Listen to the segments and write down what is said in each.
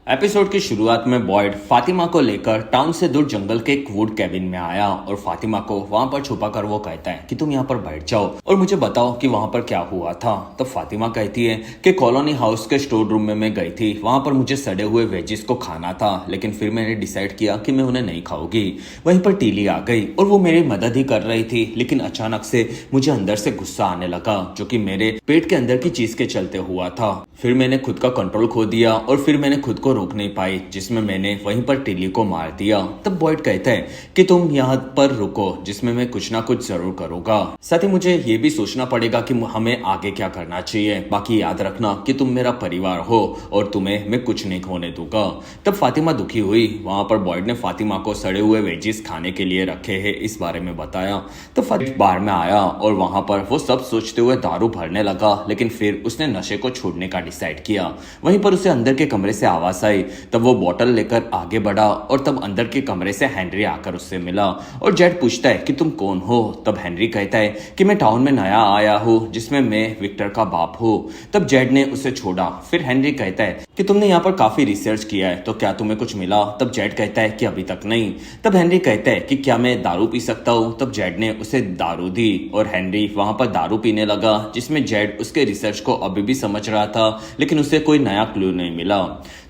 Episode की शुरुआत में बॉयड फातिमा को लेकर टाउन से दूर जंगल के एक वुड कैबिन में आया और फातिमा को वहां पर छुपा कर वो कहता है कि तुम यहाँ पर बैठ जाओ और मुझे बताओ कि वहां पर क्या हुआ था। तब फातिमा कहती है कि कॉलोनी हाउस के स्टोर रूम में मैं गई थी, वहां पर मुझे सड़े हुए वेजिस को खाना था, लेकिन फिर मैंने डिसाइड किया कि मैं उन्हें नहीं खाऊंगी। वहीं पर टीली आ गई और वो मेरी मदद ही कर रही थी, लेकिन अचानक से मुझे अंदर से गुस्सा आने लगा जो कि मेरे पेट के अंदर की चीज के चलते हुआ था। फिर मैंने खुद का कंट्रोल खो दिया और फिर मैंने खुद को रोक नहीं पाई, जिसमें मैंने वहीं पर टिली को मार दिया। तब बॉयड कहता है कि तुम यहाँ पर रुको, जिसमें मैं कुछ ना कुछ जरूर करूंगा। साथ ही मुझे ये भी सोचना पड़ेगा कि हमें आगे क्या करना चाहिए। बाकी याद रखना कि तुम मेरा परिवार हो और तुम्हें मैं कुछ नहीं खोने दूंगा। तब फातिमा दुखी हुई। वहां पर बॉयड ने फातिमा को सड़े हुए वेजिस खाने के लिए रखे हैं इस बारे में बताया। तो फातिमा बाहर में आया और वहां पर वो सब सोचते हुए दारू भरने लगा, लेकिन फिर उसने नशे को छोड़ने का डिसाइड किया। वहीं पर उसे अंदर के कमरे से आवाज आई। तब वो बोतल लेकर आगे बढ़ा और तब अंदर के कमरे से हेनरी आकर उससे मिला और जेड पूछता है कि तुम कौन हो। तब हेनरी कहता है कि मैं टाउन में नया आया हूँ, जिसमें मैं विक्टर का बाप हूँ। तब जेड ने उसे छोड़ा। फिर हेनरी कहता है कि तुमने यहाँ पर काफी रिसर्च किया है, तो क्या तुम्हें कुछ मिला। तब जेड कहता है कि अभी तक नहीं। तब हेनरी कहता है कि क्या मैं दारू पी सकता हूँ। तब जेड ने उसे दारू दी और हेनरी वहां पर दारू पीने लगा, जिसमें जेड उसके रिसर्च को अभी भी समझ रहा था, लेकिन उसे कोई नया क्लू नहीं मिला।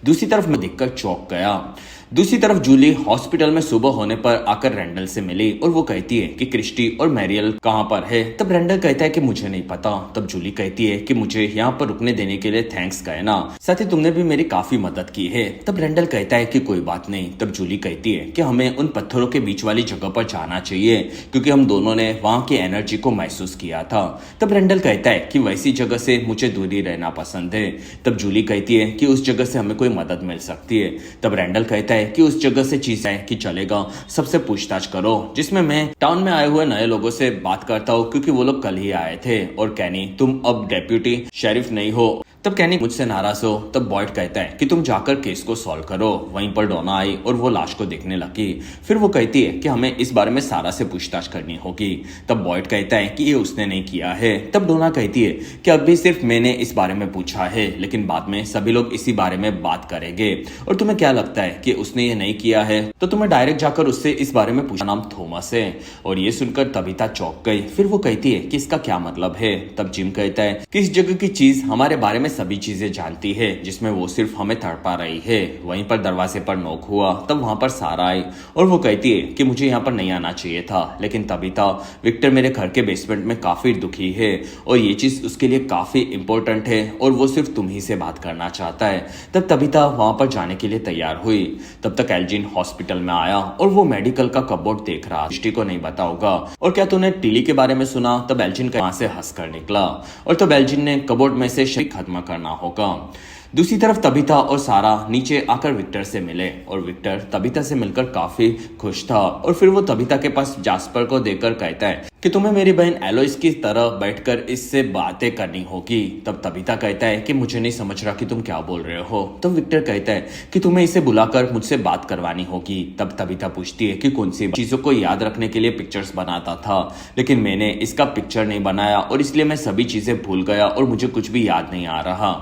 दूसरी तरफ मैं देखकर चौंक गया। दूसरी तरफ जूली हॉस्पिटल में सुबह होने पर आकर रैंडल से मिली और वो कहती है कि क्रिस्टी और मैरियल कहाँ पर है। तब रैंडल कहता है कि मुझे नहीं पता। तब जूली कहती है कि मुझे यहाँ पर रुकने देने के लिए थैंक्स कहना, साथ ही तुमने भी मेरी काफी मदद की है। तब रैंडल कहता है कि कोई बात नहीं। तब जूली कहती है कि हमें उन पत्थरों के बीच वाली जगह पर जाना चाहिए, क्योंकि हम दोनों ने वहां की एनर्जी को महसूस किया था। तब रैंडल कहता है कि वैसी जगह से मुझे दूरी रहना पसंद है। तब जूली कहती है कि उस जगह से हमें कोई मदद मिल सकती है। तब रैंडल कहता है कि उस जगह से चीज है कि चलेगा, सबसे पूछताछ करो, जिसमें मैं टाउन में आए हुए नए लोगों से बात करता हूँ, क्योंकि वो लोग कल ही आए थे। और कैनी, तुम अब डेप्यूटी शेरिफ नहीं हो। तब कैनी मुझसे नाराज हो। तब बॉयड कहता है कि तुम जाकर केस को सॉल्व करो। वहीं पर डोना आई और वो लाश को देखने लगी। फिर वो कहती है कि हमें इस बारे में सारा से पूछताछ करनी होगी। तब बॉयड कहता है कि ये उसने नहीं किया है। तब डोना कहती है कि अभी सिर्फ मैंने इस बारे में पूछा है, लेकिन बाद में सभी लोग इसी बारे में बात करेंगे। और तुम्हें क्या लगता है कि उसने ये नहीं किया है, तो तुम्हें डायरेक्ट जाकर उससे इस बारे में पूछना। नाम थॉमस है। और ये सुनकर तबीता चौंक गई। फिर वो कहती है कि इसका क्या मतलब है। तब जिम कहता है कि इस जगह की चीज हमारे बारे में सभी चीजें जानती है, जिसमें वो सिर्फ हमें तड़पा रही है। वहीं पर दरवाजे पर नॉक हुआ। तब वहां पर सारा आई और वो कहती है कि मुझे यहाँ पर नहीं आना चाहिए था, लेकिन तबीता, विक्टर मेरे घर के बेसमेंट में काफी दुखी है और ये चीज उसके लिए काफी इंपॉर्टेंट है और वो सिर्फ तुम ही से बात करना चाहता है। तब तबीता वहां पर जाने के लिए तैयार हुई। तब तक एल्जिन हॉस्पिटल में आया और वो मेडिकल का कपबोर्ड देख रहा। दृष्टि को नहीं बता होगा। और क्या तूने टिली के बारे में सुना। तब एल्जिन वहां से हंसकर निकला और तब एल्जिन ने कपबोर्ड में से शरीर खत्म करना होगा। दूसरी तरफ तबीता और सारा नीचे आकर विक्टर से मिले और विक्टर तबीता से मिलकर काफी खुश था। और फिर वो तबीता के पास जास्पर को देखकर कहता है कि तुम्हें मेरी बहन एलोइस की तरह बैठकर इससे बातें करनी होगी। तब तबीता कहता है कि मुझे नहीं समझ रहा कि तुम क्या बोल रहे हो। तब विक्टर कहता है कि तुम्हें इसे बुलाकर मुझसे बात करवानी होगी। तब तबीता पूछती है कि कौन सी चीजों को याद रखने के लिए पिक्चर्स बनाता था, लेकिन मैंने इसका पिक्चर नहीं बनाया और इसलिए मैं सभी चीजें भूल गया और मुझे कुछ भी याद नहीं आ रहा।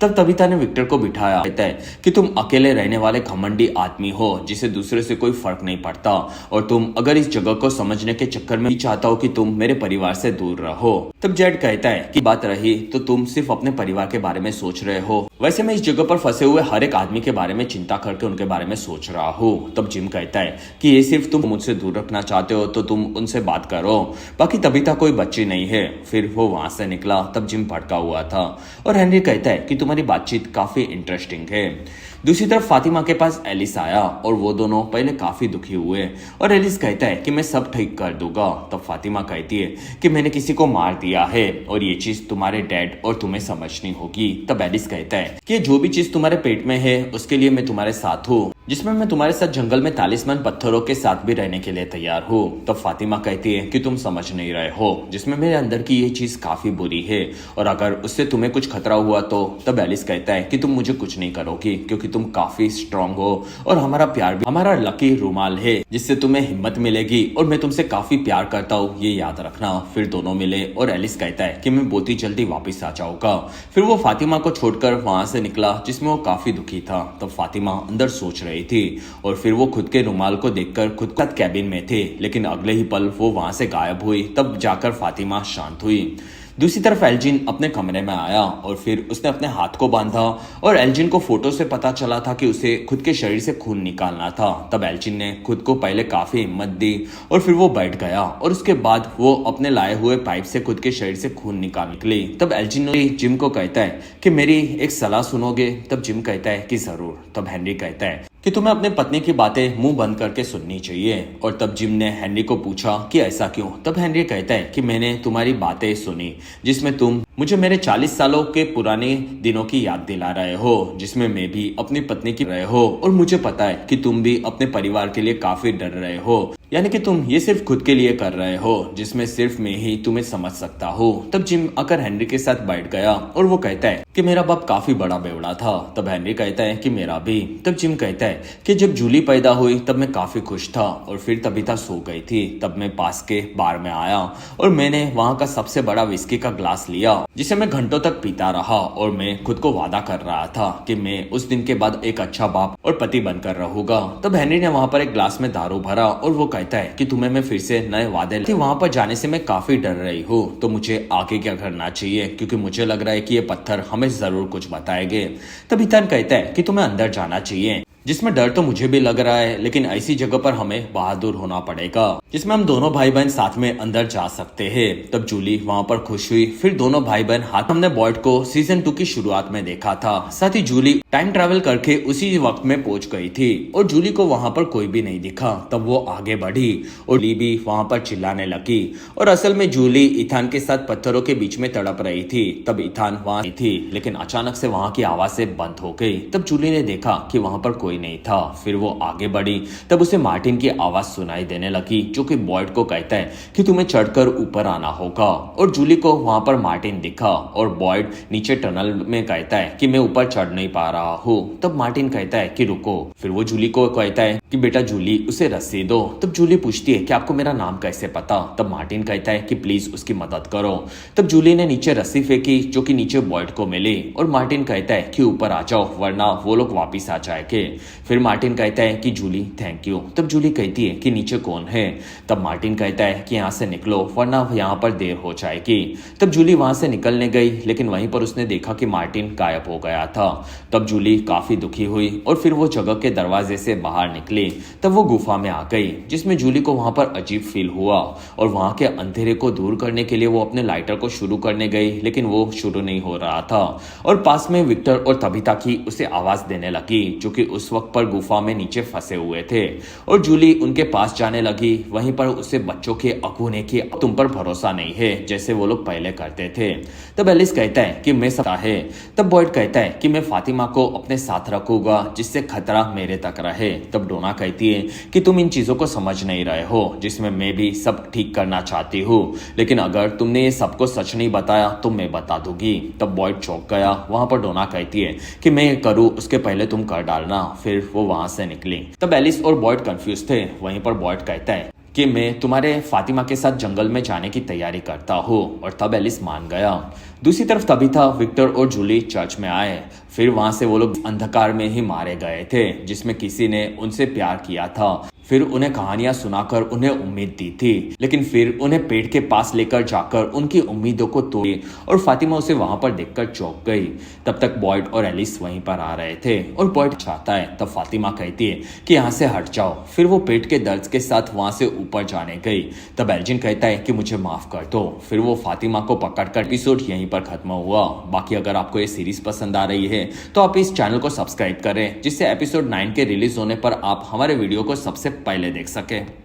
तब तबीता ने विक्टर को बिठाया। कहता है कि तुम अकेले रहने वाले घमंडी आदमी हो, जिसे दूसरे से कोई फर्क नहीं पड़ता, और तुम अगर इस जगह को समझने के चक्कर में चाहता हो कि तुम मेरे परिवार से दूर रहो। तब जेड कहता है कि बात रही तो तुम सिर्फ अपने परिवार के बारे में सोच रहे हो, वैसे मैं इस जगह पर फंसे हुए हर एक आदमी के बारे में चिंता करके उनके बारे में सोच रहा हूँ। तब जिम कहता है कि ये सिर्फ तुम मुझसे दूर रखना चाहते हो तो तुम उनसे बात करो, बाकी तबीता कोई बच्ची नहीं है। फिर वो वहां से निकला। तब जिम भड़का हुआ था और हेनरी कहता है कि तुम्हारी बातचीत काफी इंटरेस्टिंग है। दूसरी तरफ फातिमा के पास एलिस आया और वो दोनों पहले काफी दुखी हुए और एलिस कहता है कि मैं सब ठीक कर दूंगा। तब फातिमा कहती है कि मैंने किसी को मार दिया है और ये चीज तुम्हारे डैड और तुम्हें समझनी होगी। तब एलिस कहता है कि जो भी चीज तुम्हारे पेट में है उसके लिए मैं तुम्हारे साथ हूँ, जिसमें मैं तुम्हारे साथ जंगल में तालिस्मान पत्थरों के साथ भी रहने के लिए तैयार हूँ। तब फातिमा कहती है कि तुम समझ नहीं रहे हो, जिसमें मेरे अंदर की ये चीज काफी बुरी है और अगर उससे तुम्हें कुछ खतरा हुआ तो। तब एलिस कहता है कि तुम मुझे कुछ नहीं करोगी क्योंकि तुम काफी स्ट्रांग हो और हमारा प्यार भी हमारा लकी रुमाल है जिससे तुम्हें हिम्मत मिलेगी और मैं तुमसे काफी प्यार करता हूँ, ये याद रखना। फिर दोनों मिले और एलिस कहता है कि मैं बहुत ही जल्दी वापिस आ जाऊंगा। फिर वो फातिमा को छोड़कर वहां से निकला जिसमें वो काफी दुखी था। तब फातिमा अंदर सोच रही थी और फिर वो खुद के रुमाल को देखकर खुद का कैबिन में थे, लेकिन अगले ही पल वो वहां से गायब हुई। तब जाकर फातिमा शांत हुई। दूसरी तरफ एल्जिन अपने कमरे में आया और फिर उसने अपने हाथ को बांधा और एल्जिन को फोटो से पता चला था कि उसे खुद के शरीर से खून निकालना था। तब एल्जिन ने खुद को पहले काफी हिम्मत दी और फिर वो बैठ गया और उसके बाद वो अपने लाए हुए पाइप से खुद के शरीर से खून निकली। तब एल्जिन जिम को कहता है कि मेरी एक सलाह सुनोगे? तब जिम कहता है कि जरूर। तब हेनरी कहता है कि तुम्हें अपने पत्नी की बातें मुंह बंद करके सुननी चाहिए। और तब जिम ने हेनरी को पूछा कि ऐसा क्यों? तब हेनरी कहता है कि मैंने तुम्हारी बातें सुनी जिसमें तुम मुझे मेरे 40 सालों के पुराने दिनों की याद दिला रहे हो, जिसमें मैं भी अपनी पत्नी की रहे हो और मुझे पता है कि तुम भी अपने परिवार के लिए काफी डर रहे हो, यानी कि तुम ये सिर्फ खुद के लिए कर रहे हो जिसमें सिर्फ मैं ही तुम्हें समझ सकता हूँ। तब जिम आकर हेनरी के साथ बैठ गया और वो कहता है कि मेरा बाप काफी बड़ा बेवड़ा था। तब हेनरी कहता है कि मेरा भी। तब जिम कहता है कि जब जूली पैदा हुई तब मैं काफी खुश था और फिर तबीता सो गई थी। तब मैं पास के बार में आया और मैंने वहां का सबसे बड़ा विस्की का ग्लास लिया जिसे मैं घंटों तक पीता रहा और मैं खुद को वादा कर रहा था कि मैं उस दिन के बाद एक अच्छा बाप और पति बनकर रहूंगा। तब हेनरी ने वहां पर एक ग्लास में दारू भरा और वो कहता है कि तुम्हें मैं फिर से नए वादे वहां पर जाने से मैं काफी डर रही हूँ, तो मुझे आगे क्या करना चाहिए क्योंकि मुझे लग रहा है कि ये पत्थर हमें जरूर कुछ बताएंगे। तब इथान कहता है कि तुम्हें अंदर जाना चाहिए, जिसमें डर तो मुझे भी लग रहा है लेकिन ऐसी जगह पर हमें बहादुर होना पड़ेगा जिसमें हम दोनों भाई बहन साथ में अंदर जा सकते हैं। तब जूली वहां पर खुश हुई। फिर दोनों भाई बहन हाथ हमने बॉयड को सीजन 2 की शुरुआत में देखा था। साथ ही जूली टाइम ट्रैवल करके उसी वक्त में पहुंच गई थी और जूली को वहां पर कोई भी नहीं दिखा। तब वो आगे बढ़ी और ली भी वहां पर चिल्लाने लगी और असल में जूली इथान के साथ पत्थरों के बीच में तड़प रही थी। तब इथान वहां थी लेकिन अचानक से वहां की आवाजें बंद हो गई। तब जूली ने देखा कि वहां पर कोई नहीं था। फिर वो आगे बढ़ी। तब उसे मार्टिन की आवाज सुनाई देने लगी जो कि बॉयड को कहता है कि तुम्हें चढ़कर ऊपर आना होगा और जूली को वहां पर मार्टिन दिखा और बॉयड नीचे टनल में कहता है कि मैं ऊपर चढ़ नहीं पा रहा हूँ। तब मार्टिन कहता है कि रुको। फिर वो जूली को कहता है कि बेटा जूली उसे रस्सी दो। तब जूली पूछती है कि आपको मेरा नाम कैसे पता? तब मार्टिन कहता है कि प्लीज उसकी मदद करो। तब जूली ने नीचे रस्सी फेंकी जो कि नीचे बॉयड को मिली और मार्टिन कहता है कि ऊपर आ जाओ वरना वो लोग वापिस आ जाएंगे। फिर मार्टिन कहता है कि जूली थैंक यू। तब जूली कहती है कि नीचे कौन है? तब मार्टिन कहता है कि यहाँ से निकलो वरना यहाँ पर देर हो जाएगी। तब जूली वहां से निकलने गई लेकिन वहीं पर उसने देखा कि मार्टिन गायब हो गया था। तब जूली काफी दुखी हुई और फिर वो जगह के दरवाजे से बाहर निकली। तब वो गुफा में आ गई जिसमें जूली को वहां पर अजीब फील हुआ और वहां के अंधेरे को दूर करने के लिए वो अपने लाइटर को शुरू करने गई लेकिन वो शुरू नहीं हो रहा था और पास में विक्टर और तबिता की उसे आवाज देने लगी जो कि उस वक्त पर गुफा में नीचे फंसे हुए थे और जूली उनके पास जाने लगी। वहीं पर उसे बच्चों के अगुने की तुम पर भरोसा नहीं है जैसे वो लोग पहले करते थे। तब एलिस कहता है कि मैं सकता है। तब बॉयड कहता है कि मैं फातिमा को अपने साथ रखूंगा जिससे खतरा मेरे तक रहे। तब डोना कहती है कि तुम इन चीजों को समझ नहीं रहे हो जिसमें मैं भी सब ठीक करना चाहती हूँ लेकिन अगर तुमने ये सबको सच नहीं बताया तो मैं बता दूंगी। तब बॉयड चौंक गया। वहां पर डोना कहती है कि मैं करूँ उसके पहले तुम कर डालना। फिर वो वहां से निकली। तब एलिस और बॉयड कंफ्यूज थे। वहीं पर बॉयड कहता है कि मैं तुम्हारे फातिमा के साथ जंगल में जाने की तैयारी करता हूँ और तब एलिस मान गया। दूसरी तरफ तभी था विक्टर और जूली चर्च में आए। फिर वहां से वो लोग अंधकार में ही मारे गए थे जिसमें किसी ने उनसे प्यार किया था। फिर उन्हें कहानियां सुनाकर उन्हें उम्मीद दी थी लेकिन फिर उन्हें पेड़ के पास लेकर जाकर उनकी उम्मीदों को तोड़ी और फातिमा उसे वहां पर देखकर चौंक गई। तब तक बॉयड और एलिस वहीं पर आ रहे थे और बॉयड चाहता है। तब फातिमा कहती है कि यहाँ से हट जाओ। फिर वो पेट के दर्द के साथ वहां से ऊपर जाने गई। तब एल्जिन कहता है कि मुझे माफ कर दो। फिर वो फातिमा को पकड़कर एपिसोड यहीं पर खत्म हुआ। बाकी अगर आपको ये सीरीज पसंद आ रही है तो आप इस चैनल को सब्सक्राइब करें जिससे एपिसोड 9 के रिलीज होने पर आप हमारे वीडियो को सबसे पहले देख सके।